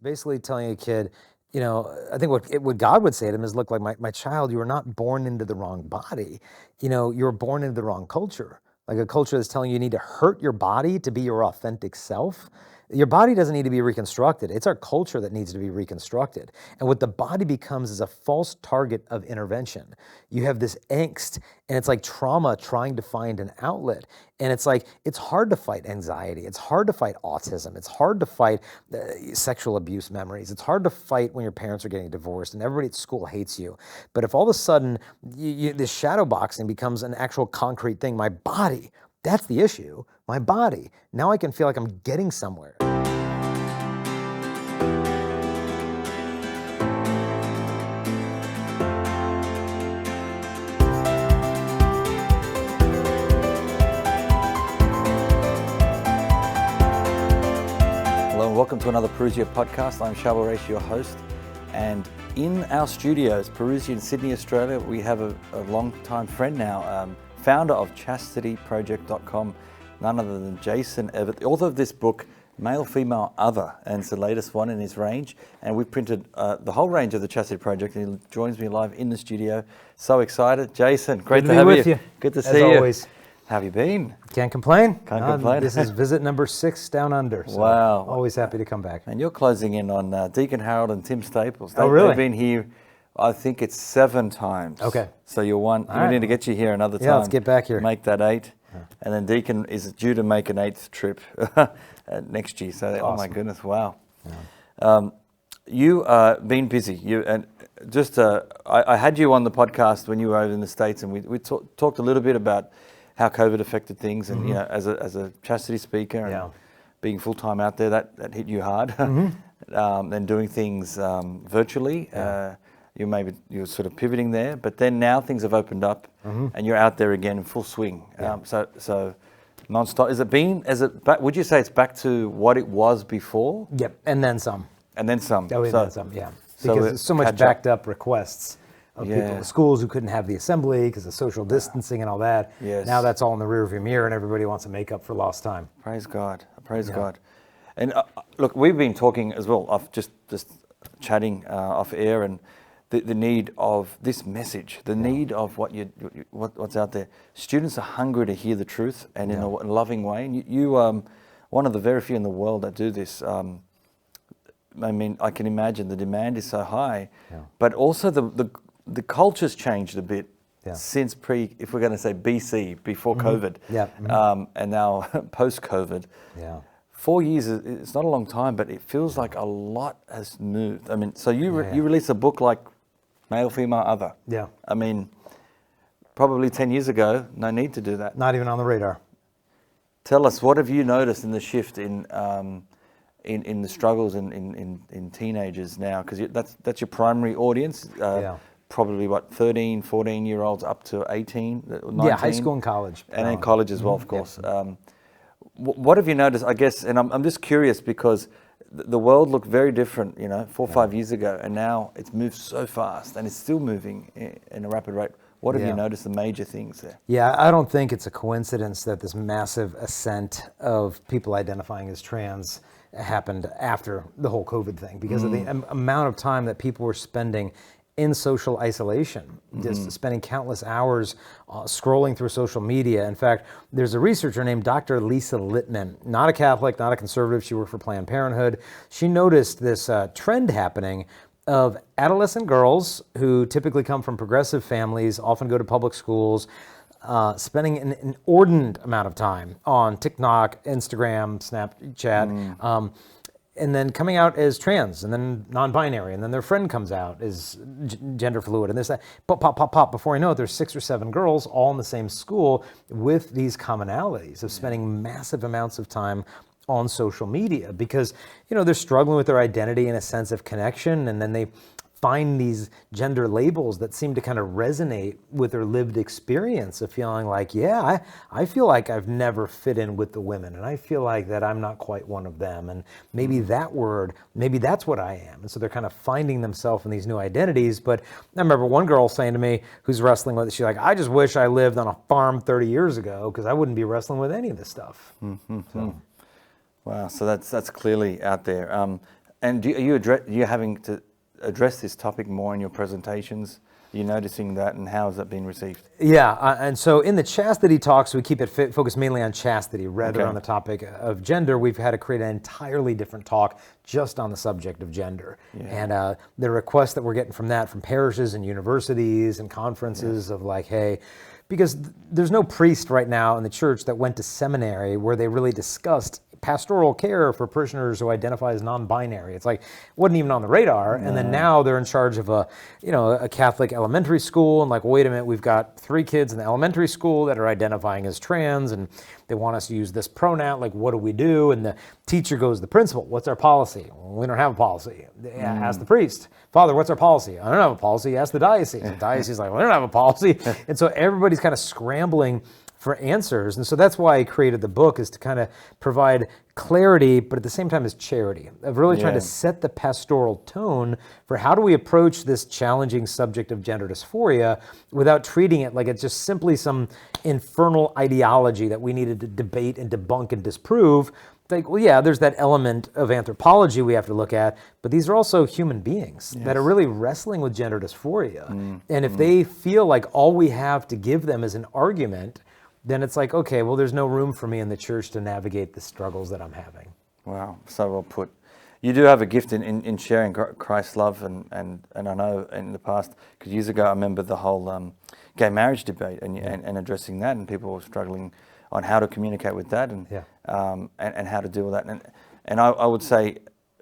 Basically telling a kid, I think what God would say to him is, look, like my child, you were not born into the wrong body. You were born into the wrong culture. Like a culture that's telling you need to hurt your body to be your authentic self. Your body doesn't need to be reconstructed. It's our culture that needs to be reconstructed. And what the body becomes is a false target of intervention. You have this angst, and it's like trauma trying to find an outlet. And it's like, it's hard to fight anxiety. It's hard to fight autism. It's hard to fight sexual abuse memories. It's hard to fight when your parents are getting divorced and everybody at school hates you. But if all of a sudden this shadow boxing becomes an actual concrete thing, my body, that's the issue, my body. Now I can feel like I'm getting somewhere. Hello and welcome to another Parousia Podcast. I'm Charbel Raish, your host. And in our studios, Parousia in Sydney, Australia, we have a long-time friend now, founder of ChastityProject.com, none other than Jason Evert, the author of this book, Male, Female, Other, and it's the latest one in his range. And we've printed the whole range of the Chastity Project, and he joins me live in the studio. So excited. Jason, great to have you. Good to see you. As always. How have you been? Can't complain. Can't complain. This is visit number 6 down under. So wow. Always happy to come back. And you're closing in on Deacon Harold and Tim Staples. Really? They've been here, I think it's 7 times. Okay. So you're one. We right. need to get you here another time. Yeah, let's get back here. Make that 8. Yeah. And then Deacon is due to make an 8th trip next year. So, awesome. Oh my goodness, wow. Yeah. You been busy. I had you on the podcast when you were over in the States, and we talked a little bit about how COVID affected things, and as a chastity speaker and being full time out there, that hit you hard. And doing things virtually, you're sort of pivoting there, but then now things have opened up, and you're out there again in full swing. So non-stop. Would you say it's back to what it was before? Yep, and then some. And then some. Oh, and then some. Yeah, because there's so much backed up requests of people in schools who couldn't have the assembly because of social distancing and all that. Yes. Now that's all in the rearview mirror, and everybody wants to make up for lost time. Praise God. Praise God. And look, we've been talking as well, off just chatting off air, and the need of this message, the need of what's out there. Students are hungry to hear the truth, and in a loving way. And you one of the very few in the world that do this. I mean, I can imagine the demand is so high, but also the culture's changed a bit since if we're going to say BC, before COVID, and now post-COVID. 4 years, it's not a long time, but it feels like a lot has moved. I mean, so you release a book like Male, Female, Other. Yeah. I mean, probably 10 years ago, no need to do that. Not even on the radar. Tell us, what have you noticed in the shift in the struggles in teenagers now? Because that's your primary audience. Probably 13, 14-year-olds up to 18, 19. Yeah, high school and college. And then college as well, of course. What have you noticed, I guess, and I'm just curious because the world looked very different, 4 or 5 years ago, and now it's moved so fast and it's still moving in a rapid rate. What have you noticed the major things there? Yeah, I don't think it's a coincidence that this massive ascent of people identifying as trans happened after the whole COVID thing, because of the amount of time that people were spending in social isolation, just spending countless hours scrolling through social media. In fact, there's a researcher named Dr. Lisa Littman, not a Catholic, not a conservative. She worked for Planned Parenthood. She noticed this trend happening of adolescent girls who typically come from progressive families, often go to public schools, spending an inordinate amount of time on TikTok, Instagram, Snapchat, and then coming out as trans, and then non-binary, and then their friend comes out as gender fluid, and this, that, pop. Before I know it, there's 6 or 7 girls all in the same school with these commonalities of spending massive amounts of time on social media because, they're struggling with their identity and a sense of connection, and then they find these gender labels that seem to kind of resonate with their lived experience of feeling like, I feel like I've never fit in with the women, and I feel like that I'm not quite one of them, and maybe maybe that's what I am. And so they're kind of finding themselves in these new identities. But I remember one girl saying to me, who's wrestling with it, she's like, I just wish I lived on a farm 30 years ago because I wouldn't be wrestling with any of this stuff. Wow, so that's clearly out there. And are you having to address this topic more in your presentations? Are you noticing that, and how has that been received? Yeah, and so in the chastity talks, we keep it focused mainly on chastity rather on the topic of gender. We've had to create an entirely different talk just on the subject of gender. And the requests that we're getting from parishes and universities and conferences of like, hey, because there's no priest right now in the church that went to seminary where they really discussed pastoral care for parishioners who identify as non-binary. It's like, wasn't even on the radar. And then now they're in charge of a Catholic elementary school. And like, wait a minute, we've got 3 kids in the elementary school that are identifying as trans, and they want us to use this pronoun. Like, what do we do? And the teacher goes to the principal, what's our policy? Well, we don't have a policy. Ask the priest. Father, what's our policy? I don't have a policy. Ask the diocese. The diocese is like, well, we don't have a policy. And so everybody's kind of scrambling for answers. And so that's why I created the book, is to kind of provide clarity, but at the same time as charity, of really trying to set the pastoral tone for how do we approach this challenging subject of gender dysphoria without treating it like it's just simply some infernal ideology that we needed to debate and debunk and disprove. Like, well, yeah, there's that element of anthropology we have to look at, but these are also human beings that are really wrestling with gender dysphoria. And if they feel like all we have to give them is an argument, then it's like, okay, well, there's no room for me in the church to navigate the struggles that I'm having. Wow, so well put. You do have a gift in sharing Christ's love, and I know in the past, because years ago I remember the whole gay marriage debate and addressing that, and people were struggling on how to communicate with that and how to deal with that. And I would say,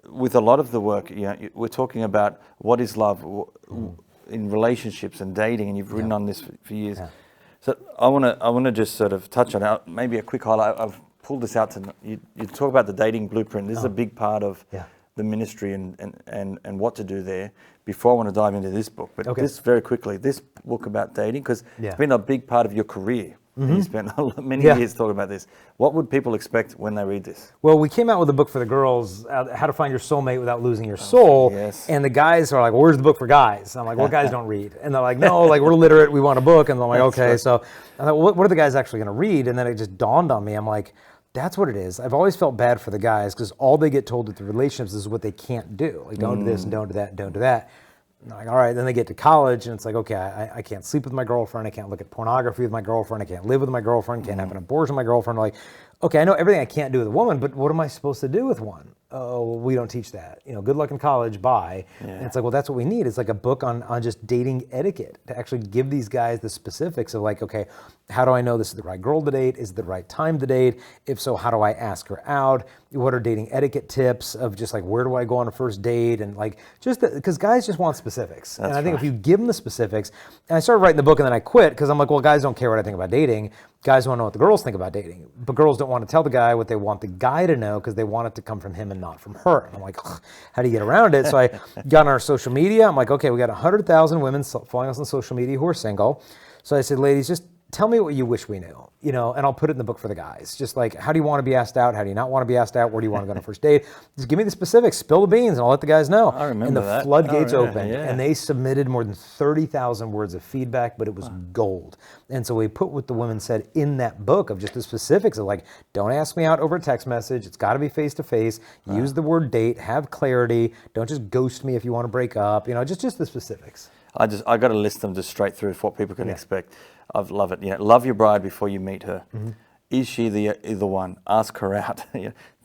with a lot of the work, we're talking about what is love in relationships and dating, and you've written on this for years. Yeah. So I want to just sort of touch on it. Maybe a quick highlight. I've pulled this out to you talk about the dating blueprint. This is a big part of the ministry and what to do there. Before I want to dive into this book, but this very quickly, this book about dating, because it's been a big part of your career. You spent many years talking about this. What would people expect when they read this? Well, we came out with a book for the girls, How to Find Your Soulmate Without Losing Your Soul. And the guys are like, well, where's the book for guys? And I'm like, well, guys don't read. And they're like, no, like, we're literate, we want a book. And I'm like, okay. So I thought, what are the guys actually going to read? And then it just dawned on me. I'm like, that's what it is. I've always felt bad for the guys because all they get told with the relationships is what they can't do. Like, don't do this and don't do that and don't do that. And I'm like, all right, then they get to college and it's like, okay, I can't sleep with my girlfriend. I can't look at pornography with my girlfriend. I can't live with my girlfriend. Can't have an abortion with my girlfriend. I'm like, okay, I know everything I can't do with a woman, but what am I supposed to do with one? Oh, well, we don't teach that. Good luck in college, bye. And it's like, well, that's what we need. It's like a book on just dating etiquette to actually give these guys the specifics of like, okay, how do I know this is the right girl to date? Is it the right time to date? If so, how do I ask her out? What are dating etiquette tips of just like, where do I go on a first date? And like, just because guys just want specifics. That's and I think if you give them the specifics, and I started writing the book and then I quit because I'm like, well, guys don't care what I think about dating. Guys want to know what the girls think about dating, but girls don't want to tell the guy what they want the guy to know because they want it to come from him and not from her. And I'm like, how do you get around it? So I got on our social media. I'm like, okay, we got 100,000 women following us on social media who are single. So I said, ladies, just tell me what you wish we knew, and I'll put it in the book for the guys. Just like, how do you want to be asked out? How do you not want to be asked out? Where do you want to go on a first date? Just give me the specifics, spill the beans, and I'll let the guys know. I remember and the that. floodgates opened, and they submitted more than 30,000 words of feedback, but it was gold. And so we put what the women said in that book of just the specifics of like, don't ask me out over a text message. It's got to be face-to-face. Use the word date. Have clarity. Don't just ghost me if you want to break up. Just the specifics. I got to list them just straight through for what people can expect. I love it. Love your bride before you meet her. Is she the one? Ask her out.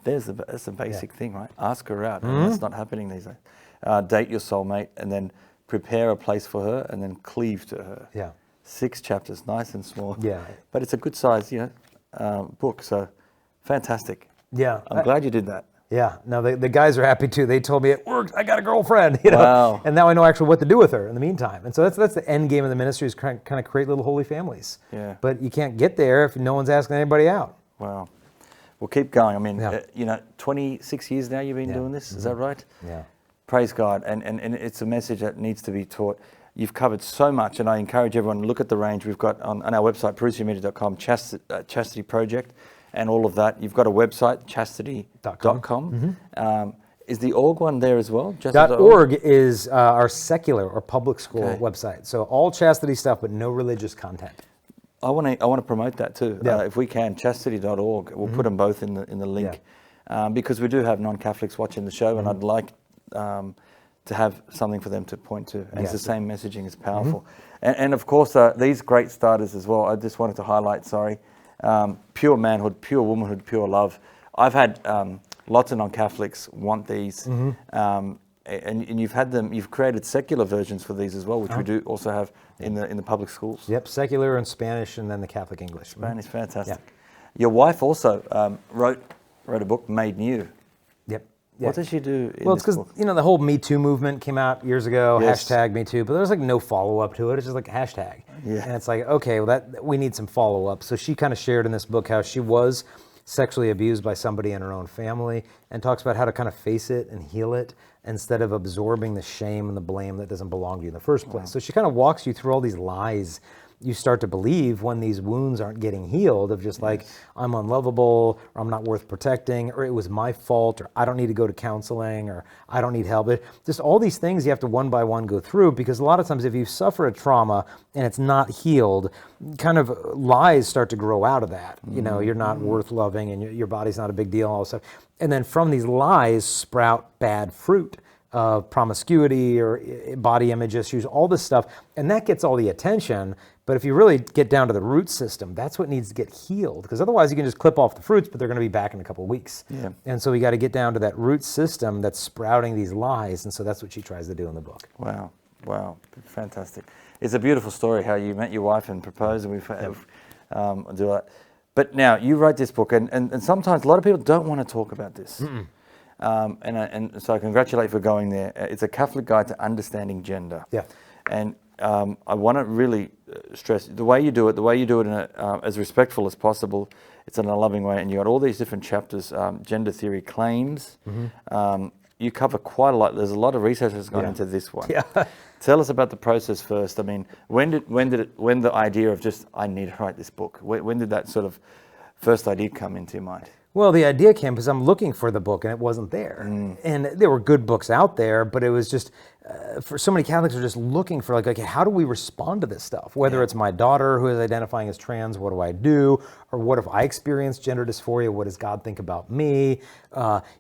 That's a basic thing, right? Ask her out. And that's not happening these days. Date your soulmate, and then prepare a place for her, and then cleave to her. 6 chapters, nice and small. But it's a good size, book. So fantastic. I'm glad you did that. Yeah, no, the guys are happy too. They told me it worked. I got a girlfriend, Wow. And now I know actually what to do with her in the meantime. And so that's the end game of the ministry, is kind of create little holy families. But you can't get there if no one's asking anybody out. Wow. Well, keep going. I mean, 26 years now you've been doing this. Is that right? Yeah. Praise God. And it's a message that needs to be taught. You've covered so much, and I encourage everyone to look at the range. We've got on our website, parousiamedia.com, Chastity Project. And all of that. You've got a website, chastity.com. Is the org one there as well? .org is our secular or public school website. So all chastity stuff, but no religious content. I want to promote that too. If we can, chastity.org. We'll put them both in the link. Because we do have non-Catholics watching the show, and I'd like to have something for them to point to. And it's the same messaging is powerful. Mm-hmm. And of course, these great starters as well, I just wanted to highlight, pure manhood, pure womanhood, pure love. I've had lots of non-Catholics want these. And you've had them, you've created secular versions for these as well, which we do also have in the public schools. Yep, secular and Spanish, and then the Catholic English. Spanish, fantastic. Yeah. Your wife also wrote a book, Made New. Yep. What does she do in Well, it's this because, book? the whole Me Too movement came out years ago, Yes. hashtag Me Too, but there's like no follow-up to it. It's just like hashtag. Yeah. And it's like, okay, well, we need some follow-up. So she kind of shared in this book how she was sexually abused by somebody in her own family, and talks about how to kind of face it and heal it instead of absorbing the shame and the blame that doesn't belong to you in the first place. So she kind of walks you through all these lies you start to believe when these wounds aren't getting healed, of just like, I'm unlovable, or I'm not worth protecting, or it was my fault, or I don't need to go to counseling, or I don't need help. Just all these things you have to one by one go through, because a lot of times if you suffer a trauma and it's not healed, kind of lies start to grow out of that. You're not worth loving, and your body's not a big deal, all this stuff. And then from these lies sprout bad fruit of promiscuity or body image issues, all this stuff, and that gets all the attention. But if you really get down to the root system, that's what needs to get healed, because otherwise you can just clip off the fruits, but they're going to be back in a couple of weeks. Yeah. And so we got to get down to that root system that's sprouting these lies, and so that's what she tries to do in the book. Wow, fantastic. It's a beautiful story how you met your wife and proposed, and we've do that. But now you write this book, and sometimes a lot of people don't want to talk about this. And so I congratulate you for going there. It's a Catholic guide to understanding gender. Yeah. And I want to really stress the way you do it in as respectful as possible. It's in a loving way, and you got all these different chapters. Gender theory claims. You cover quite a lot. There's a lot of research that's gone into this one. Yeah. Tell us about the process first. I mean, when the idea of just, I need to write this book, when did that sort of first idea come into your mind? Well, the idea came because I'm looking for the book and it wasn't there. And there were good books out there, but it was just, for so many Catholics are just looking for like, okay, how do we respond to this stuff? Whether it's my daughter who is identifying as trans, what do I do? Or what if I experience gender dysphoria? What does God think about me?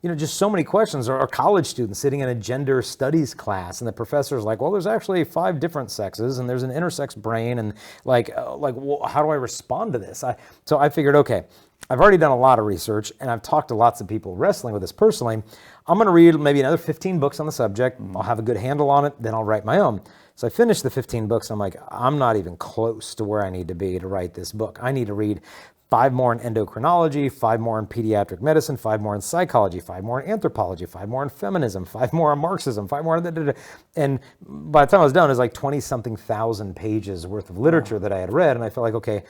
Just so many questions. Or college students sitting in a gender studies class, and the professor's like, well, there's actually 5 different sexes, and there's an intersex brain, and well, how do I respond to this? So I figured, okay, I've already done a lot of research, and I've talked to lots of people wrestling with this personally. I'm going to read maybe another 15 books on the subject. I'll have a good handle on it, then I'll write my own. So I finished the 15 books. I'm like, I'm not even close to where I need to be to write this book. I need to read 5 more in endocrinology, 5 more in pediatric medicine, 5 more in psychology, 5 more in anthropology, 5 more in feminism, 5 more on Marxism, 5 more on and by the time I was done, it was like 20-something thousand pages worth of literature that I had read, and I felt like, okay,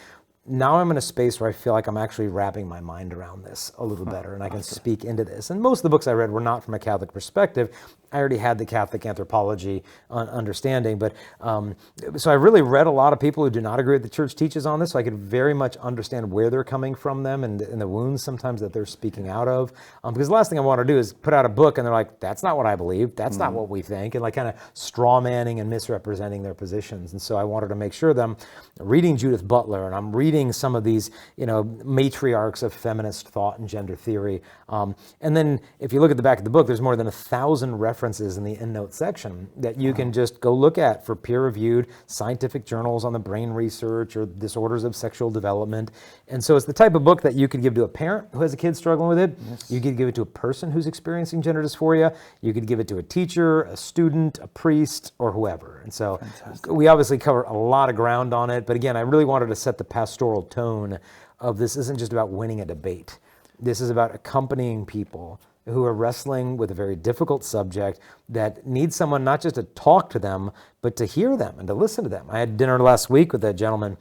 now I'm in a space where I feel like I'm actually wrapping my mind around this a little better, and I can speak into this. And most of the books I read were not from a Catholic perspective. I already had the Catholic anthropology understanding, but so I really read a lot of people who do not agree with the church teaches on this, so I could very much understand where they're coming from them and the wounds sometimes that they're speaking out of. Because the last thing I want to do is put out a book and they're like, that's not what I believe, that's not what we think, and like kind of straw manning and misrepresenting their positions. And so I wanted to make sure that I'm reading Judith Butler, and I'm reading some of these, matriarchs of feminist thought and gender theory. And then if you look at the back of the book, there's more than 1,000 references in the endnote section that you can just go look at for peer-reviewed scientific journals on the brain research or disorders of sexual development. And so it's the type of book that you could give to a parent who has a kid struggling with it. Yes. You could give it to a person who's experiencing gender dysphoria. You could give it to a teacher, a student, a priest, or whoever. And so we obviously cover a lot of ground on it. But again, I really wanted to set the pastoral tone of this isn't just about winning a debate. This is about accompanying people who are wrestling with a very difficult subject that needs someone not just to talk to them, but to hear them and to listen to them. I had dinner last week with a gentleman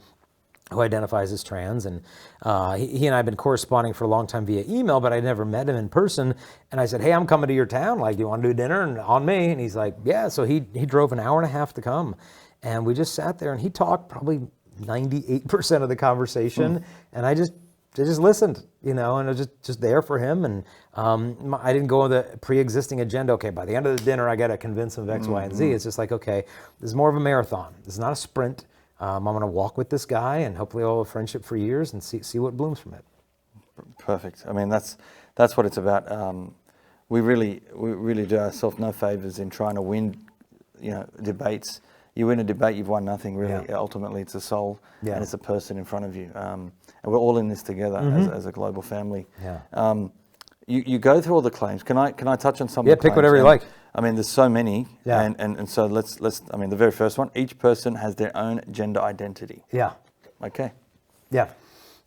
who identifies as trans, and he and I have been corresponding for a long time via email, but I never met him in person. And I said, hey, I'm coming to your town. Like, do you want to do dinner? And on me. And he's like, yeah. So he drove an hour and a half to come. And we just sat there, and he talked probably 98% of the conversation. And I just listened, and I was just there for him. And I didn't go with a pre-existing agenda. Okay, by the end of the dinner, I got to convince him of X, Y, and Z. It's just like, okay, this is more of a marathon. This is not a sprint. I'm going to walk with this guy, and hopefully I'll have a friendship for years and see what blooms from it. Perfect. I mean, that's what it's about. we really do ourselves no favors in trying to win, debates. You win a debate, you've won nothing really. Yeah. Ultimately, it's a soul and it's a person in front of you, and we're all in this together as a global family. Yeah. You go through all the claims. Can I touch on some? Yeah, of the claims? pick whatever you like. I mean, there's so many. Yeah. And so let's. I mean, the very first one: each person has their own gender identity. Yeah. Okay. Yeah.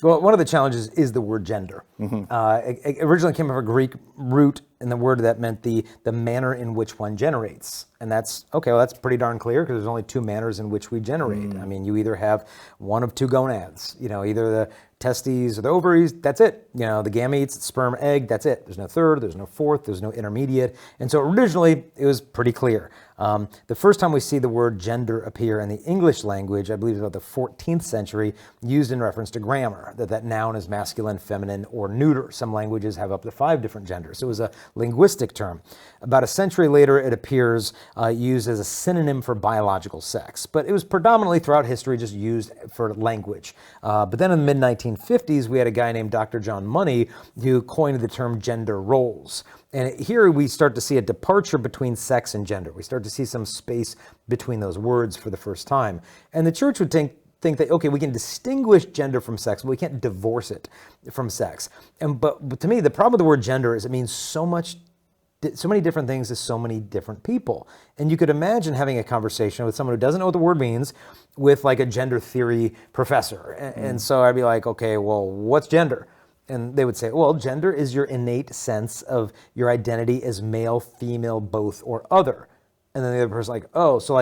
Well, one of the challenges is the word gender. It originally came from a Greek root in the word that meant the manner in which one generates. And that's, okay, well, that's pretty darn clear because there's only two manners in which we generate. I mean, you either have one of two gonads, either the testes or the ovaries, that's it. The gametes, sperm, egg, that's it. There's no third, there's no fourth, there's no intermediate. And so originally it was pretty clear. The first time we see the word gender appear in the English language, I believe it's about the 14th century, used in reference to grammar, that noun is masculine, feminine, or neuter. Some languages have up to 5 different genders. So it was a linguistic term. About a century later, it appears used as a synonym for biological sex. But it was predominantly throughout history just used for language. But then in the mid-1950s, we had a guy named Dr. John Money who coined the term gender roles. And here we start to see a departure between sex and gender. We start to see some space between those words for the first time. And the church would think that, okay, we can distinguish gender from sex, but we can't divorce it from sex. But to me, the problem with the word gender is it means so many different things to so many different people. And you could imagine having a conversation with someone who doesn't know what the word means with like a gender theory professor. And so I'd be like, okay, well, what's gender? And they would say, well, gender is your innate sense of your identity as male, female, both, or other. And then the other person's like, oh, so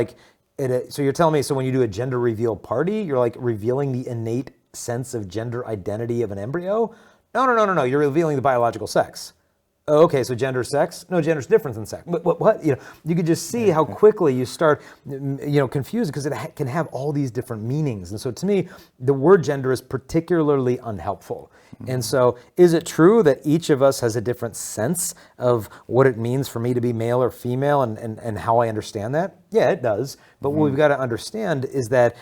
you're telling me, so when you do a gender reveal party, you're like revealing the innate sense of gender identity of an embryo? No, you're revealing the biological sex. Oh, okay, so gender, sex? No, gender's different than sex. What? You could just see how quickly you start, confused because it can have all these different meanings. And so to me, the word gender is particularly unhelpful. And so is it true that each of us has a different sense of what it means for me to be male or female and how I understand that? Yeah, it does. But what we've got to understand is that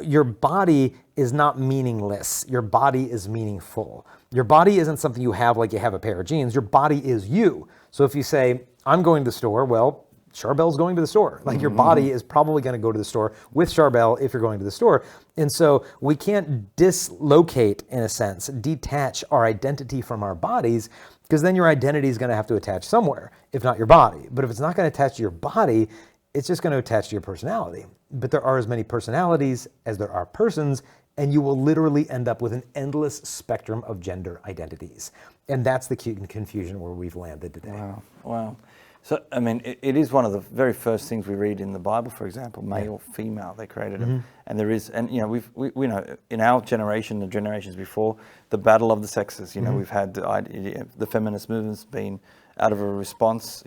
your body is not meaningless. Your body is meaningful. Your body isn't something you have like you have a pair of jeans. Your body is you. So if you say, I'm going to the store, well, Charbel's going to the store. Like your body is probably going to go to the store with Charbel if you're going to the store. And so we can't dislocate, in a sense, detach our identity from our bodies, because then your identity is going to have to attach somewhere, if not your body. But if it's not going to attach to your body, it's just going to attach to your personality. But there are as many personalities as there are persons, and you will literally end up with an endless spectrum of gender identities. And that's the confusion where we've landed today. Wow. So, I mean, it is one of the very first things we read in the Bible, for example, male, female, they created them. And there is, and we know in our generation, the generations before, the battle of the sexes, we've had the feminist movement's been out of a response,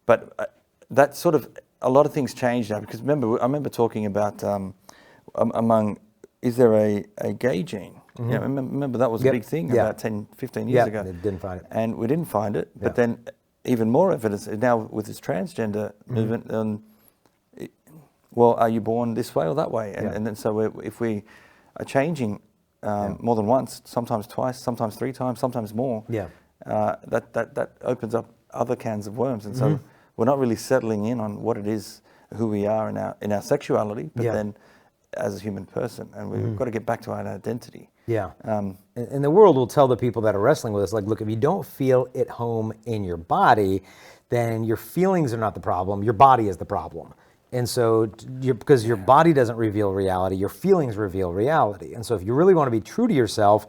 but that sort of, a lot of things changed now, because I remember talking about is there a gay gene? Remember that was a big thing about 10, 15 years ago. They didn't find it. And we didn't find it, but then even more evidence now with this transgender movement. Well, are you born this way or that way? And then so if we are changing more than once, sometimes twice, sometimes 3 times, sometimes more, that opens up other cans of worms. And so we're not really settling in on what it is, who we are in our sexuality, but then as a human person, and we've got to get back to our identity. Yeah. And the world will tell the people that are wrestling with us, like, look, if you don't feel at home in your body, then your feelings are not the problem. Your body is the problem. And so because your body doesn't reveal reality, your feelings reveal reality. And so if you really want to be true to yourself,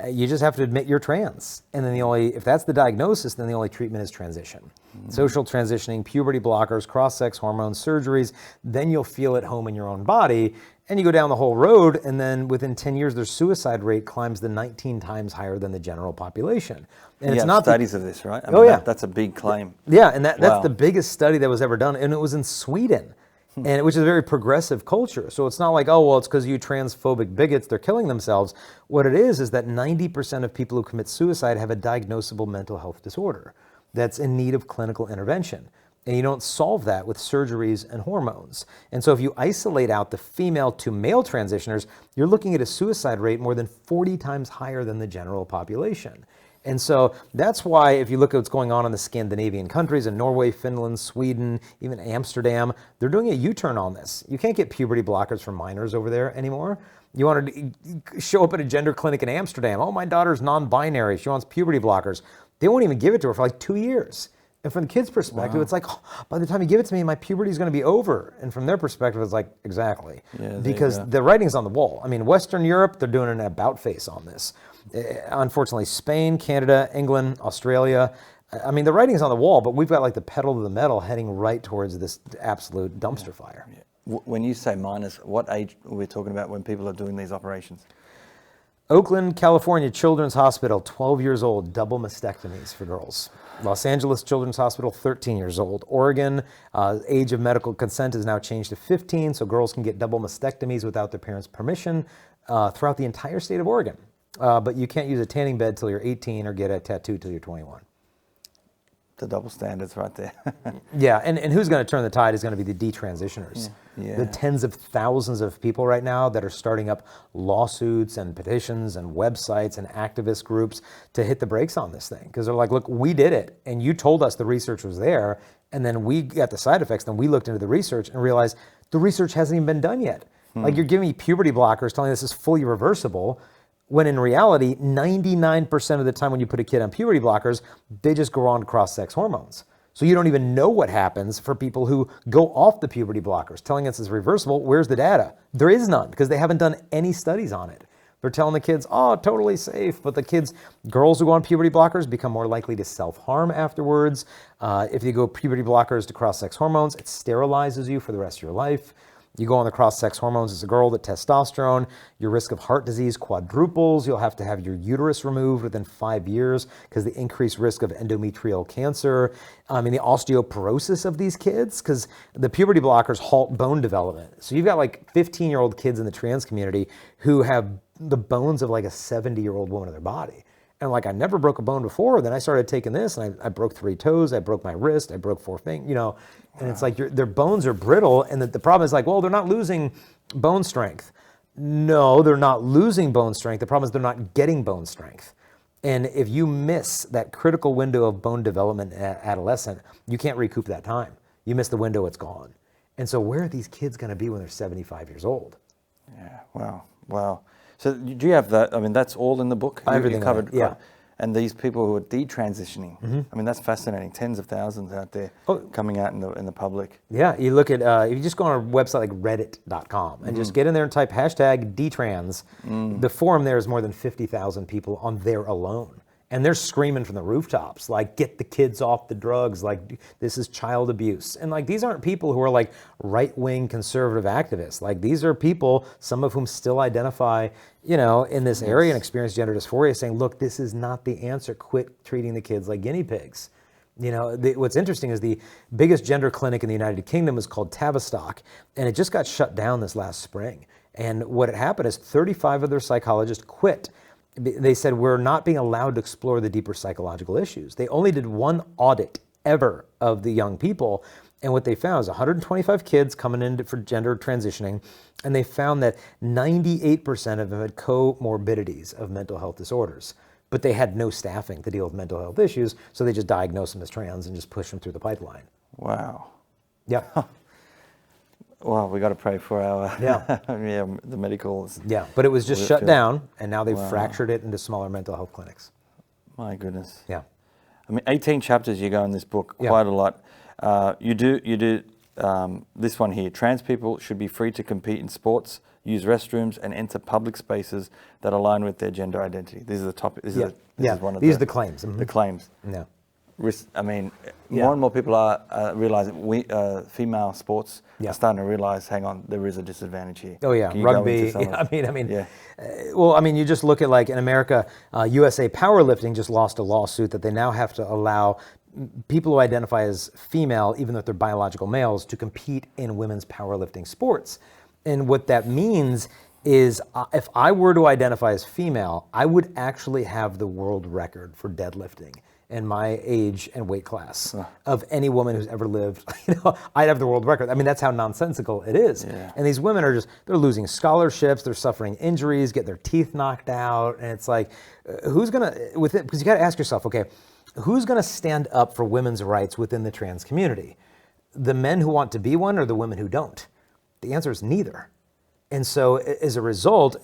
you just have to admit you're trans. And then if that's the diagnosis, then the only treatment is transition. Social transitioning, puberty blockers, cross-sex hormones, surgeries, then you'll feel at home in your own body. And you go down the whole road, and then within 10 years, their suicide rate climbs to 19 times higher than the general population. And it's not studies of this, right? I mean, that's a big claim. Yeah, and that's the biggest study that was ever done, and it was in Sweden, which is a very progressive culture. So it's not like, oh, well, it's because you transphobic bigots, they're killing themselves. What it is that 90% of people who commit suicide have a diagnosable mental health disorder that's in need of clinical intervention. And you don't solve that with surgeries and hormones. And so if you isolate out the female to male transitioners, you're looking at a suicide rate more than 40 times higher than the general population. And so that's why if you look at what's going on in the Scandinavian countries, in Norway, Finland, Sweden, even Amsterdam, they're doing a U-turn on this. You can't get puberty blockers for minors over there anymore. You want to show up at a gender clinic in Amsterdam. Oh, my daughter's non-binary. She wants puberty blockers. They won't even give it to her for like 2 years. And from the kid's perspective, it's like, oh, by the time you give it to me, my puberty is going to be over. And from their perspective, it's like, exactly. Because the writing's on the wall. I mean, Western Europe, they're doing an about face on this. Unfortunately, Spain, Canada, England, Australia, I mean, the writing's on the wall, but we've got like the pedal to the metal heading right towards this absolute dumpster fire. When you say minors, what age are we talking about when people are doing these operations? Oakland, California Children's Hospital, 12 years old, double mastectomies for girls. Los Angeles Children's Hospital, 13 years old. Oregon, age of medical consent is now changed to 15, so girls can get double mastectomies without their parents' permission throughout the entire state of Oregon. But you can't use a tanning bed till you're 18 or get a tattoo till you're 21. The double standards right there. Yeah, and who's going to turn the tide is going to be the detransitioners. The tens of thousands of people right now that are starting up lawsuits and petitions and websites and activist groups to hit the brakes on this thing. Because they're like, look, we did it, and you told us the research was there, and then we got the side effects, then we looked into the research and realized the research hasn't even been done yet. Like, you're giving me puberty blockers telling us this is fully reversible, when in reality, 99% of the time when you put a kid on puberty blockers, they just go on to cross-sex hormones. So you don't even know what happens for people who go off the puberty blockers, telling us it's reversible. Where's the data? There is none, because they haven't done any studies on it. They're telling the kids, oh, totally safe. But the kids, girls who go on puberty blockers become more likely to self-harm afterwards. If you go puberty blockers to cross-sex hormones, it sterilizes you for the rest of your life. You go on the cross-sex hormones as a girl, the testosterone, your risk of heart disease quadruples. You'll have to have your uterus removed within 5 years because the increased risk of endometrial cancer. And the osteoporosis of these kids, because the puberty blockers halt bone development. So you've got like 15-year-old kids in the trans community who have the bones of like a 70-year-old woman in their body. And like, I never broke a bone before. Then I started taking this, and I broke 3 toes. I broke my wrist. I broke 4 fingers. You know, and it's like their bones are brittle. And the problem is like, well, they're not losing bone strength. No, they're not losing bone strength. The problem is they're not getting bone strength. And if you miss that critical window of bone development at adolescent, you can't recoup that time. You miss the window, it's gone. And so where are these kids going to be when they're 75 years old? Yeah. Wow. So do you have that? I mean, that's all in the book? Everything you covered. Yeah. And these people who are detransitioning, I mean, that's fascinating. Tens of thousands out there coming out in the public. Yeah, you look at, if you just go on a website like reddit.com and just get in there and type hashtag detrans, the forum there is more than 50,000 people on there alone. And they're screaming from the rooftops, like, get the kids off the drugs, like, this is child abuse. And like, these aren't people who are like right-wing conservative activists. Like, these are people, some of whom still identify, you know, in this area and experience gender dysphoria, saying, look, this is not the answer. Quit treating the kids like guinea pigs. You know, what's interesting is the biggest gender clinic in the United Kingdom is called Tavistock, and it just got shut down this last spring. And what had happened is 35 of their psychologists quit. They said, we're not being allowed to explore the deeper psychological issues. They only did 1 audit ever of the young people. And what they found is 125 kids coming in for gender transitioning. And they found that 98% of them had comorbidities of mental health disorders. But they had no staffing to deal with mental health issues. So they just diagnosed them as trans and just pushed them through the pipeline. Wow. Yeah. Well, we got to pray for our the medicals. Yeah, but it was just shut down, and now they've fractured it into smaller mental health clinics. My goodness. Yeah. I mean, 18 chapters you go in this book, quite a lot. You do this one here. Trans people should be free to compete in sports, use restrooms, and enter public spaces that align with their gender identity. This is the topic. This is one of these are the claims. The claims. Yeah. I mean, more and more people are realizing female sports are starting to realize, hang on, there is a disadvantage here. Oh yeah, rugby. Well, I mean, you just look at like in America, USA Powerlifting just lost a lawsuit that they now have to allow people who identify as female, even though they're biological males, to compete in women's powerlifting sports. And what that means is if I were to identify as female, I would actually have the world record for deadlifting. in my age and weight class of any woman who's ever lived. I'd have the world record. I mean, that's how nonsensical it is. Yeah. And these women are they're losing scholarships, they're suffering injuries, getting their teeth knocked out. And it's like, who's gonna, because you gotta ask yourself, okay, who's gonna stand up for women's rights within the trans community? The men who want to be one or the women who don't? The answer is neither. And so as a result,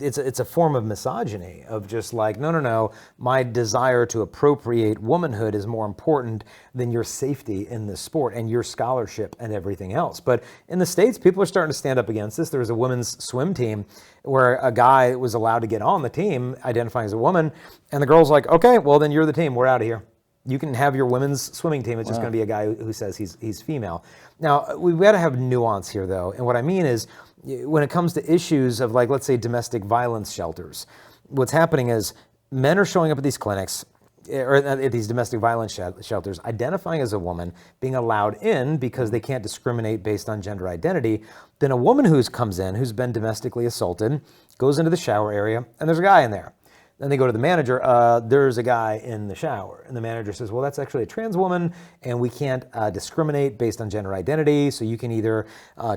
it's a form of misogyny of just like, no, my desire to appropriate womanhood is more important than your safety in this sport and your scholarship and everything else. But in the States, people are starting to stand up against this. There was a women's swim team where a guy was allowed to get on the team identifying as a woman, and the girl's like, okay, well then you're the team, we're out of here. You can have your women's swimming team. It's just going to be a guy who says he's female. Now, we've got to have nuance here, though. And what I mean is, when it comes to issues of, like, let's say, domestic violence shelters, what's happening is men are showing up at these clinics, or at these domestic violence shelters, identifying as a woman, being allowed in because they can't discriminate based on gender identity. Then a woman who comes in, who's been domestically assaulted, goes into the shower area, and there's a guy in there. Then they go to the manager, there's a guy in the shower. And the manager says, well, that's actually a trans woman, and we can't discriminate based on gender identity, so you can either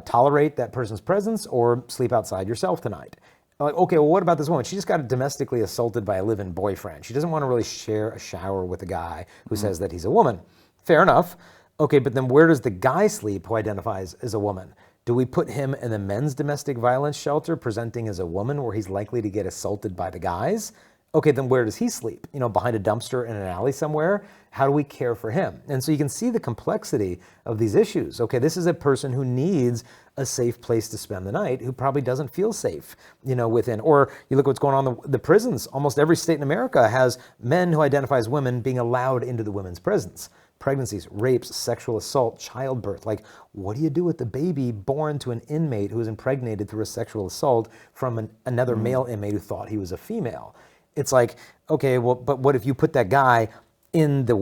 tolerate that person's presence or sleep outside yourself tonight. Like, okay, well, what about this woman? She just got domestically assaulted by a live-in boyfriend. She doesn't want to really share a shower with a guy who says that he's a woman. Fair enough. Okay, but then where does the guy sleep who identifies as a woman? Do we put him in the men's domestic violence shelter presenting as a woman where he's likely to get assaulted by the guys? Okay, then where does he sleep? Behind a dumpster in an alley somewhere? How do we care for him? And so you can see the complexity of these issues. Okay, this is a person who needs a safe place to spend the night, who probably doesn't feel safe, within. Or you look what's going on in the prisons. Almost every state in America has men who identify as women being allowed into the women's prisons. Pregnancies, rapes, sexual assault, childbirth. Like, what do you do with the baby born to an inmate who was impregnated through a sexual assault from another male inmate who thought he was a female? It's like, okay, well, but what if you put that guy in the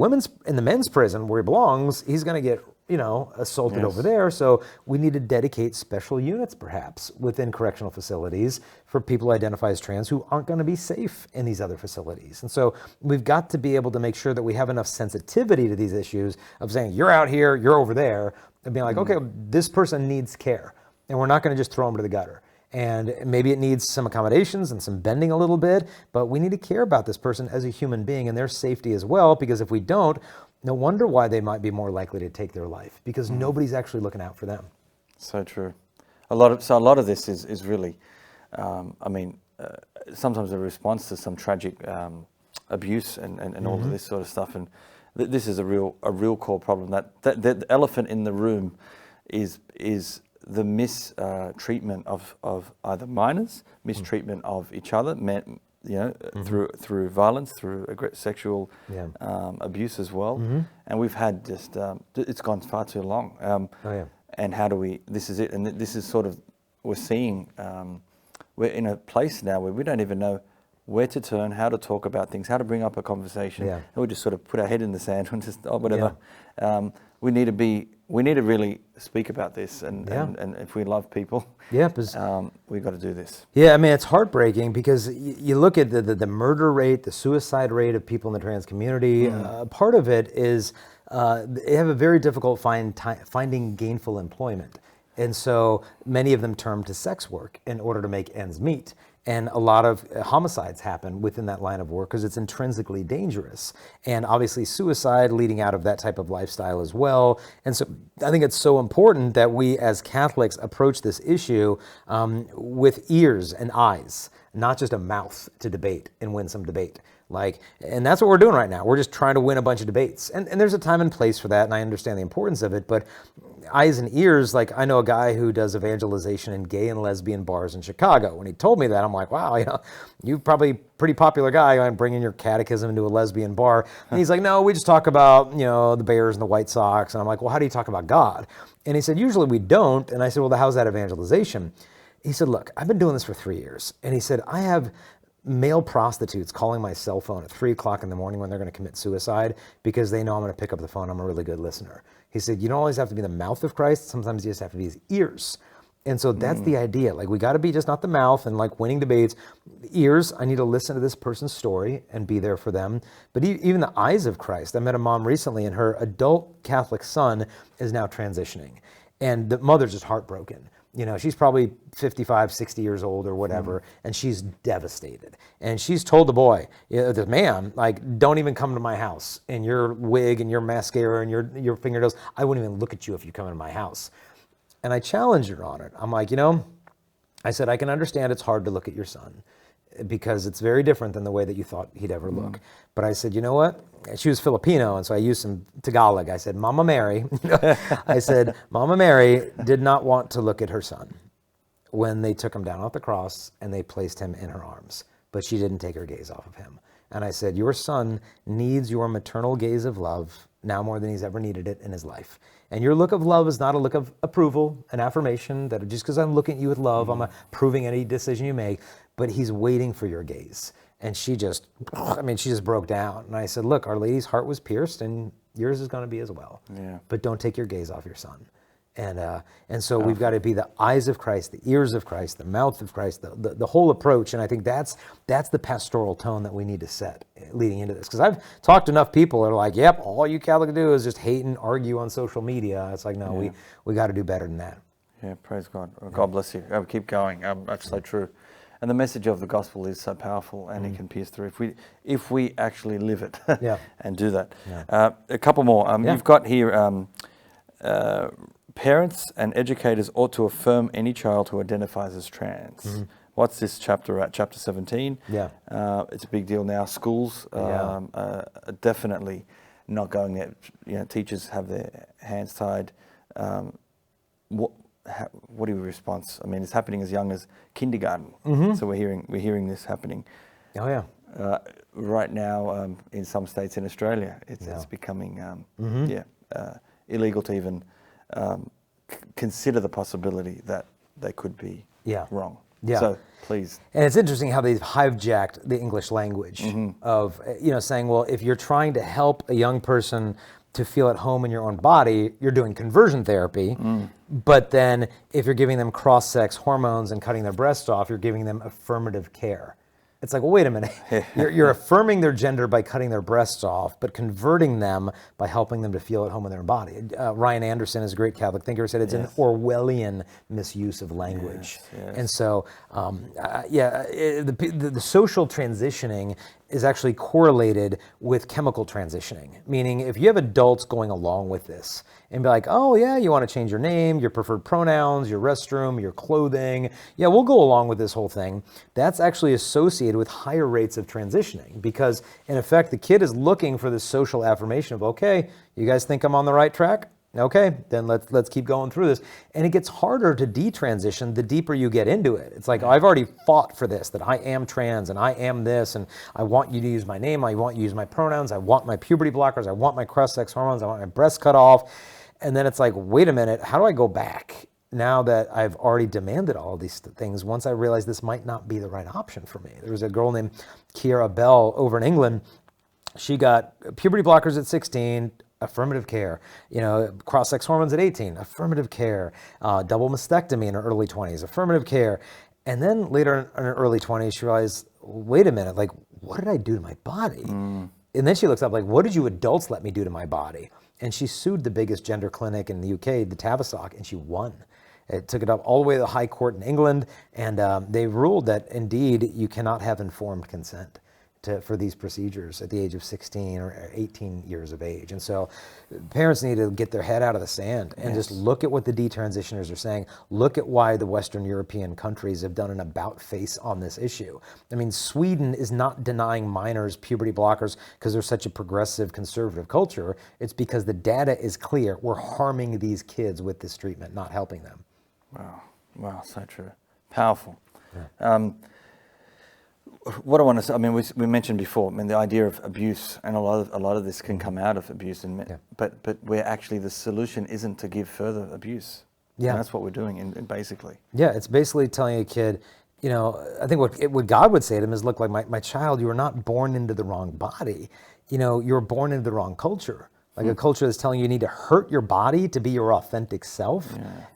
men's prison where he belongs? He's going to get, assaulted over there. So we need to dedicate special units, perhaps, within correctional facilities for people who identify as trans who aren't going to be safe in these other facilities. And so we've got to be able to make sure that we have enough sensitivity to these issues of saying, you're out here, you're over there, and being like, okay, this person needs care, and we're not going to just throw them to the gutter. And maybe it needs some accommodations and some bending a little bit, but we need to care about this person as a human being and their safety as well, because if we don't, no wonder why they might be more likely to take their life, because nobody's actually looking out for them. So true. A lot of this is really, sometimes a response to some tragic abuse and all of this sort of stuff. And this is a real core problem. That the elephant in the room is the mistreatment of either minors, mistreatment of each other, men, through violence, through sexual abuse as well. And we've had just, it's gone far too long. And how do we, this is it. And this is sort of, we're seeing, we're in a place now where we don't even know where to turn, how to talk about things, how to bring up a conversation. And we just sort of put our head in the sand and just, whatever. We need to really speak about this, and if we love people, we've got to do this. Yeah, I mean, it's heartbreaking because you look at the murder rate, the suicide rate of people in the trans community. Part of it is they have a very difficult finding gainful employment. And so many of them turn to sex work in order to make ends meet. And a lot of homicides happen within that line of work because it's intrinsically dangerous. And obviously suicide leading out of that type of lifestyle as well. And so I think it's so important that we as Catholics approach this issue with ears and eyes, not just a mouth to debate and win some debate. And that's what we're doing right now. We're just trying to win a bunch of debates. And there's a time and place for that, and I understand the importance of it, but eyes and ears, I know a guy who does evangelization in gay and lesbian bars in Chicago. When he told me that, I'm like, wow, you're probably a pretty popular guy. I'm bringing your catechism into a lesbian bar. And he's like, no, we just talk about, the Bears and the White Sox. And I'm like, well, how do you talk about God? And he said, usually we don't. And I said, well, how's that evangelization? He said, look, I've been doing this for 3 years. And he said, I have male prostitutes calling my cell phone at 3 o'clock in the morning when they're going to commit suicide because they know I'm going to pick up the phone. I'm a really good listener. He said, you don't always have to be the mouth of Christ. Sometimes you just have to be his ears. And so that's the idea. Like, we got to be just not the mouth and like winning debates. The ears, I need to listen to this person's story and be there for them. But even the eyes of Christ. I met a mom recently, and her adult Catholic son is now transitioning. And the mother's just heartbroken. You know, she's probably 55, 60 years old or whatever, and she's devastated. And she's told the boy, the man, like, don't even come to my house in your wig and your mascara and your fingernails. I wouldn't even look at you if you come into my house. And I challenged her on it. I'm like, I said, I can understand it's hard to look at your son because it's very different than the way that you thought he'd ever look. But I said, you know what? She was Filipino, and so I used some Tagalog. I said, Mama Mary, I said, Mama Mary did not want to look at her son when they took him down off the cross and they placed him in her arms, but she didn't take her gaze off of him. And I said, your son needs your maternal gaze of love now more than he's ever needed it in his life. And your look of love is not a look of approval, an affirmation that just because I'm looking at you with love, I'm approving any decision you make, but he's waiting for your gaze. And she just broke down. And I said, look, Our Lady's heart was pierced and yours is going to be as well. Yeah. But don't take your gaze off your son. And so we've got to be the eyes of Christ, the ears of Christ, the mouth of Christ, the whole approach. And I think that's the pastoral tone that we need to set leading into this. Because I've talked to enough people that are like, yep, all you Catholics do is just hate and argue on social media. It's like, no, we got to do better than that. Yeah, praise God. God bless you. Keep going. That's so true. And the message of the gospel is so powerful, and it can pierce through if we actually live it and do that. Yeah. A couple more. You've got here, parents and educators ought to affirm any child who identifies as trans. What's this chapter at? Chapter 17. Yeah. It's a big deal now. Schools are definitely not going there. Teachers have their hands tied. What are your response? I mean, it's happening as young as kindergarten. So we're hearing this happening. Oh yeah. Right now, in some states in Australia, it's becoming illegal to even consider the possibility that they could be wrong. Yeah. So please. And it's interesting how they've hijacked the English language of saying, well, if you're trying to help a young person to feel at home in your own body, you're doing conversion therapy. But then if you're giving them cross-sex hormones and cutting their breasts off, you're giving them affirmative care. It's like, well, wait a minute. You're affirming their gender by cutting their breasts off, but converting them by helping them to feel at home in their own body. Ryan Anderson is a great Catholic thinker, said it's an Orwellian misuse of language. And so, the social transitioning is actually correlated with chemical transitioning, meaning if you have adults going along with this and be like, oh yeah, you want to change your name, your preferred pronouns, your restroom, your clothing, yeah, we'll go along with this whole thing. That's actually associated with higher rates of transitioning because in effect, the kid is looking for this social affirmation of, okay, you guys think I'm on the right track? Okay, then let's keep going through this. And it gets harder to detransition the deeper you get into it. It's like, I've already fought for this, that I am trans and I am this, and I want you to use my name, I want you to use my pronouns, I want my puberty blockers, I want my cross-sex hormones, I want my breasts cut off. And then it's like, wait a minute, how do I go back now that I've already demanded all of these things once I realize this might not be the right option for me? There was a girl named Kiara Bell over in England. She got puberty blockers at 16, affirmative care, cross-sex hormones at 18, affirmative care, double mastectomy in her early 20s, affirmative care. And then later in her early 20s, she realized, wait a minute, like, what did I do to my body? And then she looks up, like, what did you adults let me do to my body? And she sued the biggest gender clinic in the UK, the Tavistock, and she won. It took it up all the way to the High Court in England, and they ruled that indeed you cannot have informed consent for these procedures at the age of 16 or 18 years of age. And so parents need to get their head out of the sand and just look at what the detransitioners are saying. Look at why the Western European countries have done an about face on this issue. I mean, Sweden is not denying minors puberty blockers because they're such a progressive conservative culture. It's because the data is clear. We're harming these kids with this treatment, not helping them. Wow, so true. Powerful. Yeah. What I want to say, I mean, we mentioned before, I mean, the idea of abuse, and a lot of this can come out of abuse, but where actually the solution isn't to give further abuse. Yeah, and that's what we're doing, in basically. Yeah, it's basically telling a kid, I think what God would say to him is, look, like my child, you were not born into the wrong body. You were born into the wrong culture. Like a culture that's telling you need to hurt your body to be your authentic self.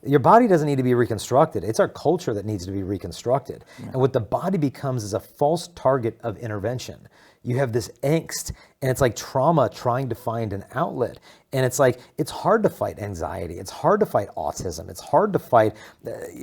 Your body doesn't need to be reconstructed. It's our culture that needs to be reconstructed. And what the body becomes is a false target of intervention. You have this angst, and it's like trauma trying to find an outlet. And it's like, it's hard to fight anxiety. It's hard to fight autism. It's hard to fight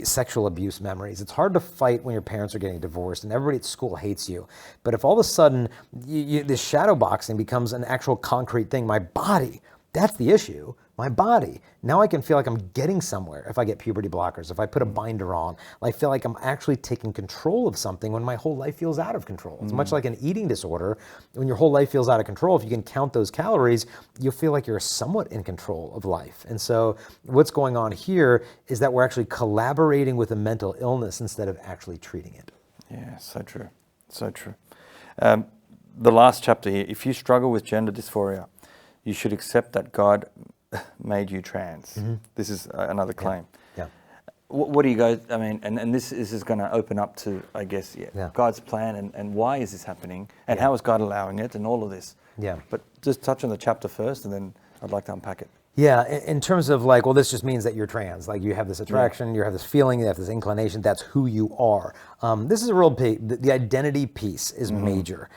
sexual abuse memories. It's hard to fight when your parents are getting divorced and everybody at school hates you. But if all of a sudden this shadow boxing becomes an actual concrete thing, my body, that's the issue. My body. Now I can feel like I'm getting somewhere if I get puberty blockers, if I put a binder on. I feel like I'm actually taking control of something when my whole life feels out of control. It's much like an eating disorder. When your whole life feels out of control, if you can count those calories, you'll feel like you're somewhat in control of life. And so what's going on here is that we're actually collaborating with a mental illness instead of actually treating it. Yeah, so true. So true. The last chapter here, if you struggle with gender dysphoria, you should accept that God made you trans. This is another claim. Yeah. What do you guys, I mean, and this is going to open up to, I guess, God's plan and why is this happening and how is God allowing it and all of this. Yeah. But just touch on the chapter first and then I'd like to unpack it. Yeah, in terms of like, well, this just means that you're trans. Like you have this attraction, you have this feeling, you have this inclination, that's who you are. This is a real big, the identity piece is major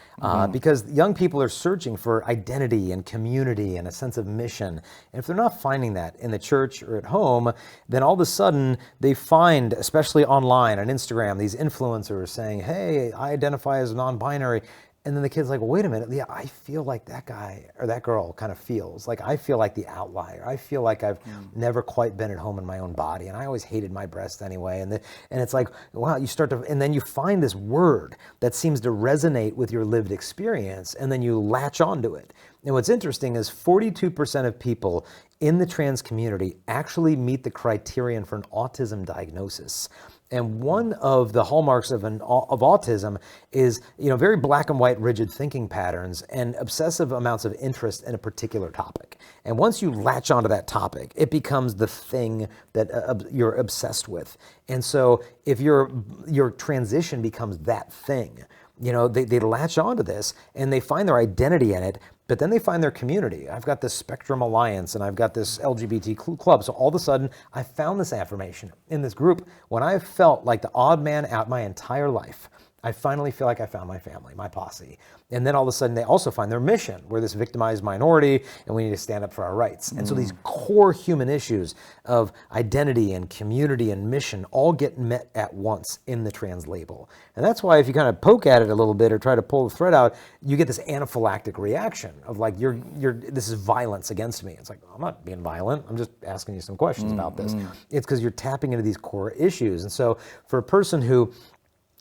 because young people are searching for identity and community and a sense of mission. And if they're not finding that in the church or at home, then all of a sudden they find, especially online on Instagram, these influencers saying, hey, I identify as non-binary. And then the kid's like, well, wait a minute. Yeah, I feel like that guy or that girl kind of feels. Like I feel like the outlier. I feel like I've never quite been at home in my own body. And I always hated my breast anyway. And it's like, wow, you start to, and then you find this word that seems to resonate with your lived experience. And then you latch onto it. And what's interesting is 42% of people in the trans community actually meet the criterion for an autism diagnosis. And one of the hallmarks of autism is, very black and white, rigid thinking patterns and obsessive amounts of interest in a particular topic. And once you latch onto that topic, it becomes the thing that you're obsessed with. And so if your transition becomes that thing, they latch onto this and they find their identity in it. But then they find their community. I've got this Spectrum Alliance and I've got this LGBT club. So all of a sudden, I found this affirmation in this group. When I felt like the odd man out my entire life, I finally feel like I found my family, my posse. And then all of a sudden, they also find their mission. We're this victimized minority and we need to stand up for our rights. And so these core human issues of identity and community and mission all get met at once in the trans label. And that's why if you kind of poke at it a little bit or try to pull the thread out, you get this anaphylactic reaction of like, this is violence against me. It's like, I'm not being violent. I'm just asking you some questions about this. It's because you're tapping into these core issues. And so for a person who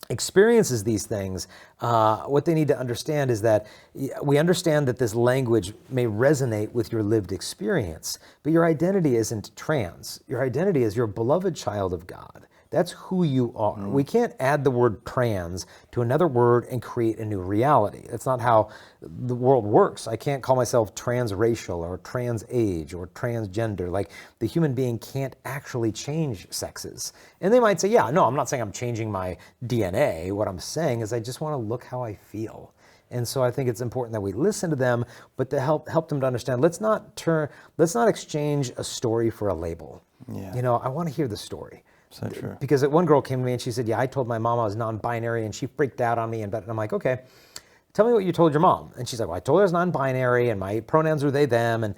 experiences these things, what they need to understand is that we understand that this language may resonate with your lived experience, but your identity isn't trans. Your identity is you're a beloved child of God. That's who you are. We can't add the word trans to another word and create a new reality. That's not how the world works. I can't call myself transracial or trans age or transgender. Like the human being can't actually change sexes. And they might say, yeah, no, I'm not saying I'm changing my DNA. What I'm saying is I just want to look how I feel. And so I think it's important that we listen to them, but to help them to understand, let's not exchange a story for a label. Yeah. I want to hear the story. So true. Because one girl came to me and she said, yeah, I told my mom I was non-binary and she freaked out on me. And I'm like, okay, tell me what you told your mom. And she's like, well, I told her I was non-binary and my pronouns are they, them. And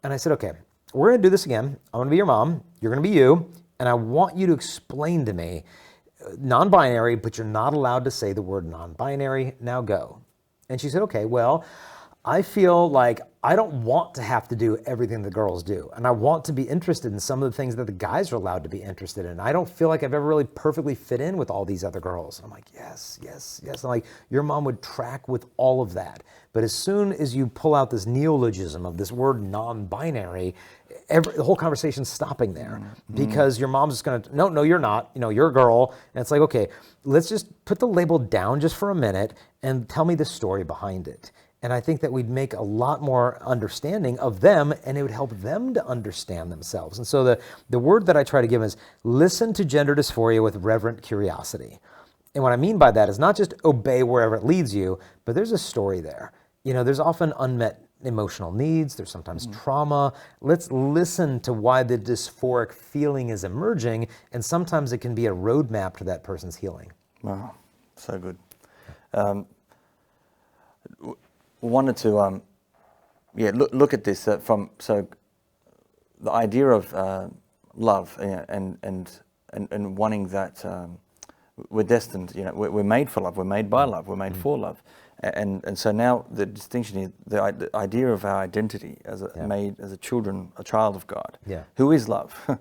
I said, okay, we're going to do this again. I'm going to be your mom. You're going to be you. And I want you to explain to me non-binary, but you're not allowed to say the word non-binary. Now go. And she said, okay, well, I feel like I don't want to have to do everything the girls do. And I want to be interested in some of the things that the guys are allowed to be interested in. I don't feel like I've ever really perfectly fit in with all these other girls. I'm like, yes. I'm like, your mom would track with all of that. But as soon as you pull out this neologism of this word non-binary, the whole conversation's stopping there because your mom's just going to, no, you're not. You're a girl. And it's like, okay, let's just put the label down just for a minute and tell me the story behind it. And I think that we'd make a lot more understanding of them and it would help them to understand themselves. And so the word that I try to give is listen to gender dysphoria with reverent curiosity. And what I mean by that is not just obey wherever it leads you, but there's a story there. There's often unmet emotional needs, there's sometimes trauma. Let's listen to why the dysphoric feeling is emerging, and sometimes it can be a roadmap to that person's healing. Wow, so good. Wanted to look at this from the idea of love and wanting that we're destined, we're made for love, we're made by love, we're made for love. And so now the distinction is the idea of our identity as made as a child of God, who is love.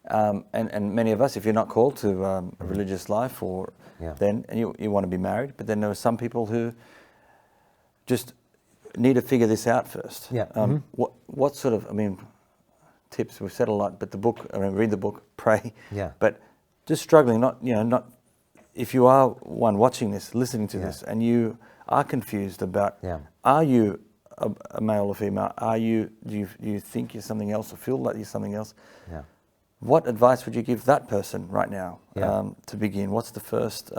And many of us, if you're not called to a religious life, or then you want to be married, but then there are some people who just need to figure this out first. What sort of, tips? We've said a lot, but read the book, pray. But just struggling, not if you are one watching this, listening to this, and you are confused about, are you a male or female? Do you think you're something else or feel like you're something else? What advice would you give that person right now to begin? What's the first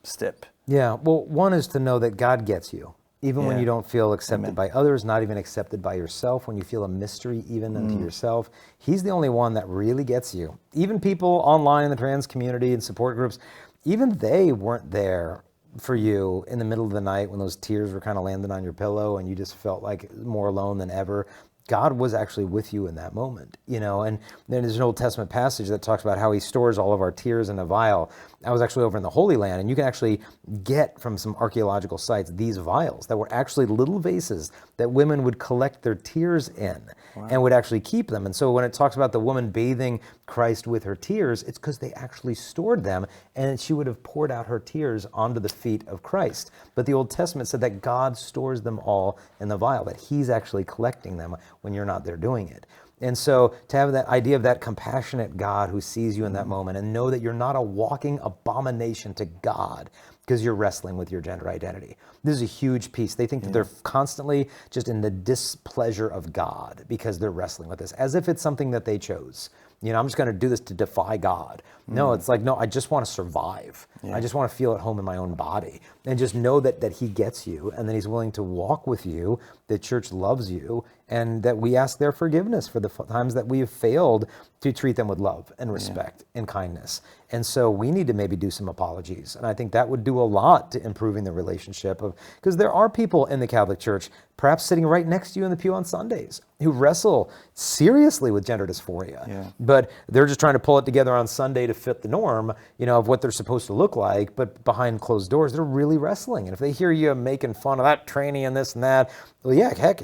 step? Well, one is to know that God gets you. Even when you don't feel accepted by others, not even accepted by yourself, when you feel a mystery even unto yourself, He's the only one that really gets you. Even people online in the trans community and support groups, even they weren't there for you in the middle of the night when those tears were kind of landing on your pillow and you just felt like more alone than ever. God was actually with you in that moment, and then there's an Old Testament passage that talks about how He stores all of our tears in a vial. I was actually over in the Holy Land, and you can actually get from some archaeological sites these vials that were actually little vases that women would collect their tears in and would actually keep them. And so when it talks about the woman bathing Christ with her tears, it's because they actually stored them, and she would have poured out her tears onto the feet of Christ. But the Old Testament said that God stores them all in the vial, that He's actually collecting them when you're not there doing it. And so to have that idea of that compassionate God who sees you in that moment, and know that you're not a walking abomination to God because you're wrestling with your gender identity. This is a huge piece. They think that they're constantly just in the displeasure of God because they're wrestling with this, as if it's something that they chose. I'm just going to do this to defy God. No, it's like, no, I just want to survive. I just want to feel at home in my own body. And just know that He gets you, and that He's willing to walk with you, that church loves you, and that we ask their forgiveness for the times that we have failed to treat them with love and respect and kindness. And so we need to maybe do some apologies. And I think that would do a lot to improving the relationship because there are people in the Catholic Church, perhaps sitting right next to you in the pew on Sundays, who wrestle seriously with gender dysphoria. But they're just trying to pull it together on Sunday to fit the norm, of what they're supposed to look like. But behind closed doors, they're really wrestling. And if they hear you making fun of that tranny and this and that, well, heck,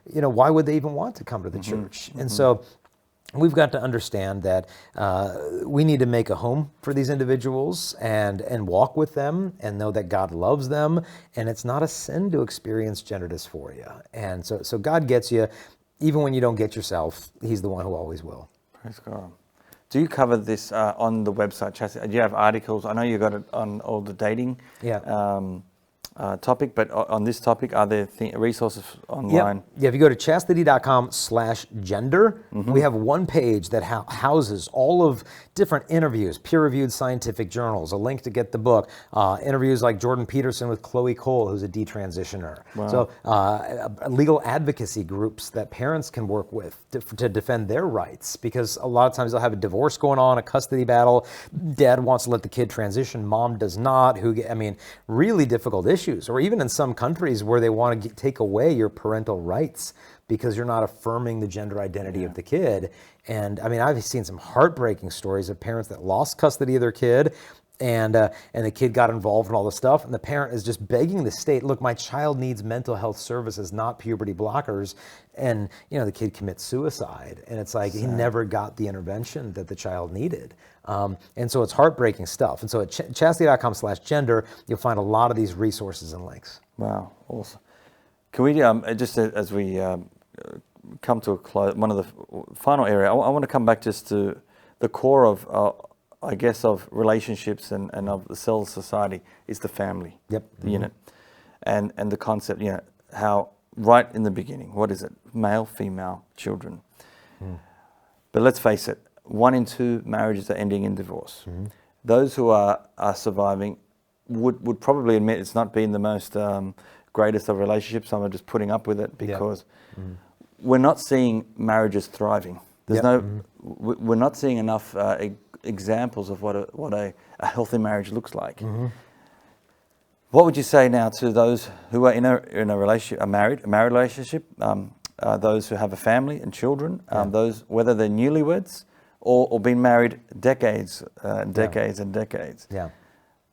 why would they even want to come to the church? And so we've got to understand that we need to make a home for these individuals and walk with them and know that God loves them, and it's not a sin to experience gender dysphoria. And so God gets you. Even when you don't get yourself, He's the one who always will. Praise God. Do you cover this on the website, Chastity? Do you have articles? I know you got it on all the dating topic, but on this topic, are there resources online? If you go to chastity.com/gender, we have one page that houses all of different interviews, peer-reviewed scientific journals, a link to get the book, interviews like Jordan Peterson with Chloe Cole, who's a detransitioner. So legal advocacy groups that parents can work with to defend their rights, because a lot of times they'll have a divorce going on, a custody battle. Dad wants to let the kid transition, mom does not. Really difficult issues. Or even in some countries where they want to take away your parental rights because you're not affirming the gender identity of the kid. And I've seen some heartbreaking stories of parents that lost custody of their kid, and the kid got involved in all the stuff, and the parent is just begging the state, look, my child needs mental health services, not puberty blockers. And the kid commits suicide, and it's like he never got the intervention that the child needed. And so it's heartbreaking stuff. And so at chastity.com/gender, you'll find a lot of these resources and links. Wow, awesome. Can we just as we come to a close, one of the final area, I want to come back just to the core of of relationships and of the cell society is the family, the unit, and the concept, how right in the beginning, what is it? Male, female, children. But let's face it, 1 in 2 marriages are ending in divorce. Those who are surviving would probably admit it's not been the most greatest of relationships. Some are just putting up with it because we're not seeing marriages thriving. There's we're not seeing enough examples of what a healthy marriage looks like. What would you say now to those who are in a relationship, a married relationship, those who have a family and children, those whether they're newlyweds or been married decades and decades and decades,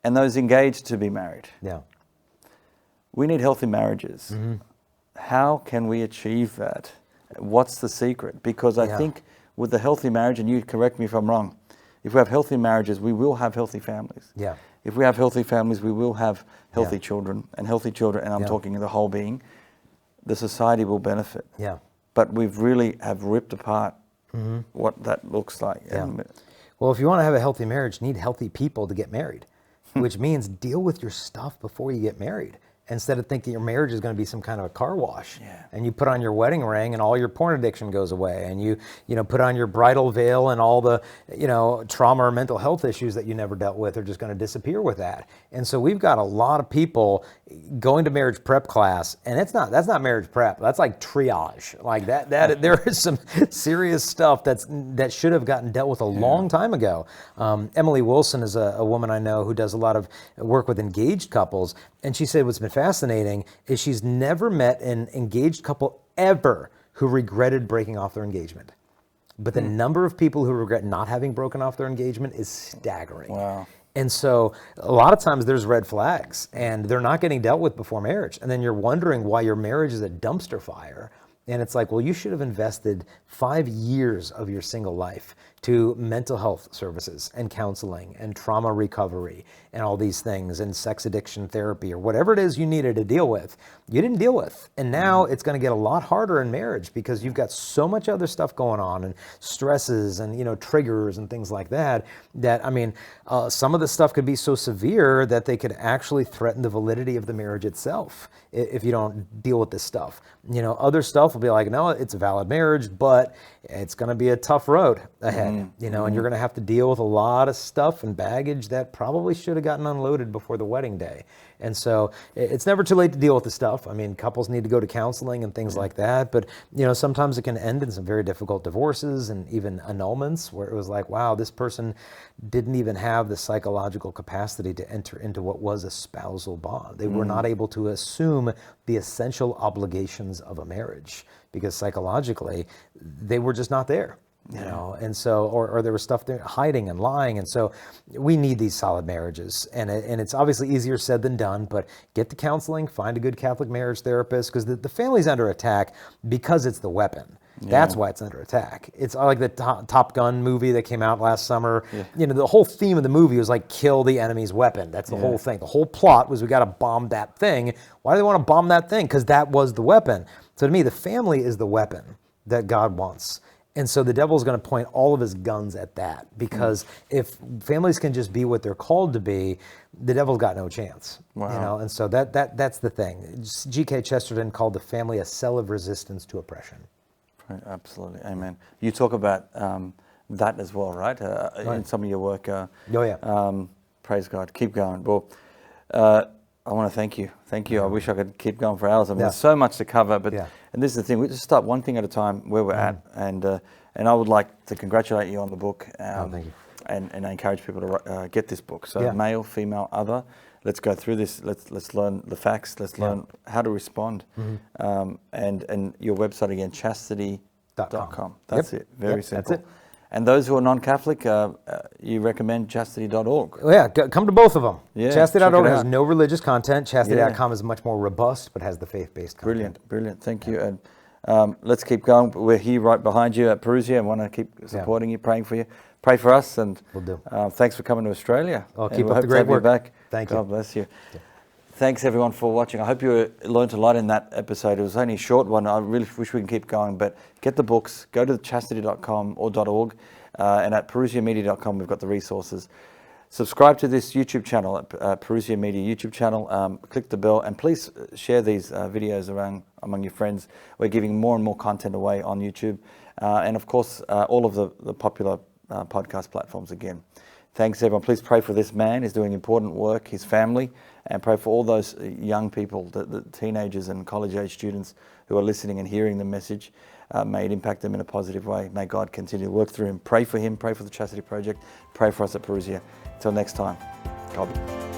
and those engaged to be married? We need healthy marriages. How can we achieve that? What's the secret? Because I think with the healthy marriage, and you correct me if I'm wrong, if we have healthy marriages, we will have healthy families. If we have healthy families, we will have healthy children, and I'm talking the whole being, the society will benefit. But we've really have ripped apart what that looks like. Well, if you want to have a healthy marriage, you need healthy people to get married, which means deal with your stuff before you get married. Instead of thinking your marriage is going to be some kind of a car wash, and you put on your wedding ring and all your porn addiction goes away, and you put on your bridal veil and all the trauma or mental health issues that you never dealt with are just going to disappear with that. And so we've got a lot of people going to marriage prep class, and that's not marriage prep. That's like triage. Like that there is some serious stuff that should have gotten dealt with a long time ago. Emily Wilson is a woman I know who does a lot of work with engaged couples, and she said what's been fascinating is she's never met an engaged couple ever who regretted breaking off their engagement. But the number of people who regret not having broken off their engagement is staggering. Wow. And so a lot of times there's red flags and they're not getting dealt with before marriage. And then you're wondering why your marriage is a dumpster fire. And it's like, well, you should have invested 5 years of your single life to mental health services and counseling and trauma recovery and all these things and sex addiction therapy or whatever it is you needed to deal with, you didn't deal with. And now it's going to get a lot harder in marriage because you've got so much other stuff going on and stresses and, triggers and things like that, some of the stuff could be so severe that they could actually threaten the validity of the marriage itself if you don't deal with this stuff. Other stuff will be like, no, it's a valid marriage, but it's going to be a tough road ahead, and you're going to have to deal with a lot of stuff and baggage that probably should have gotten unloaded before the wedding day. And so it's never too late to deal with the stuff. I mean, couples need to go to counseling and things like that, but sometimes it can end in some very difficult divorces and even annulments where it was like, wow, this person didn't even have the psychological capacity to enter into what was a spousal bond. They were not able to assume the essential obligations of a marriage because psychologically they were just not there. And so, or there was stuff there hiding and lying. And so we need these solid marriages, and it's obviously easier said than done, but get the counseling, find a good Catholic marriage therapist, because the family's under attack because it's the weapon. That's why it's under attack. It's like the Top Gun movie that came out last summer. The whole theme of the movie was like, kill the enemy's weapon. That's the whole thing. The whole plot was we got to bomb that thing. Why do they want to bomb that thing? Because that was the weapon. So to me, the family is the weapon that God wants. And so the devil's going to point all of his guns at that, because if families can just be what they're called to be, the devil's got no chance. Wow. And so that's the thing. G.K. Chesterton called the family a cell of resistance to oppression. Right, absolutely, amen. You talk about that as well, right? In some of your work. Praise God. Keep going. Well, I want to thank you. Thank you. I wish I could keep going for hours. I mean, there's so much to cover, but and this is the thing. We just start one thing at a time where we're at, and I would like to congratulate you on the book. Thank you. And I encourage people to get this book. So male, female, other. Let's go through this. Let's learn the facts. Let's learn how to respond. And your website again, chastity.com. That's it. Very simple. That's it. And those who are non-Catholic, you recommend chastity.org. Well, yeah, come to both of them. Yeah, chastity.org has no religious content. Chastity.com is much more robust, but has the faith-based content. Brilliant. Thank you. And let's keep going. We're here right behind you at Parousia and want to keep supporting you, praying for you. Pray for us. And we'll do. Thanks for coming to Australia. I'll keep up the great work. Back. Thank you. God bless you. Yeah. Thanks everyone for watching. I hope you learned a lot in that episode. It was only a short one. I really wish we can keep going, but get the books, go to chastity.com or .org, and at parousiamedia.com we've got the resources. Subscribe to this YouTube channel, at Parousia Media YouTube channel. Click the bell, and please share these videos around among your friends. We're giving more and more content away on YouTube, and of course all of the popular podcast platforms again. Thanks, everyone. Please pray for this man. He's doing important work, his family, and pray for all those young people, the teenagers and college-age students who are listening and hearing the message. May it impact them in a positive way. May God continue to work through him. Pray for him. Pray for the Chastity Project. Pray for us at Parousia. Until next time, God bless.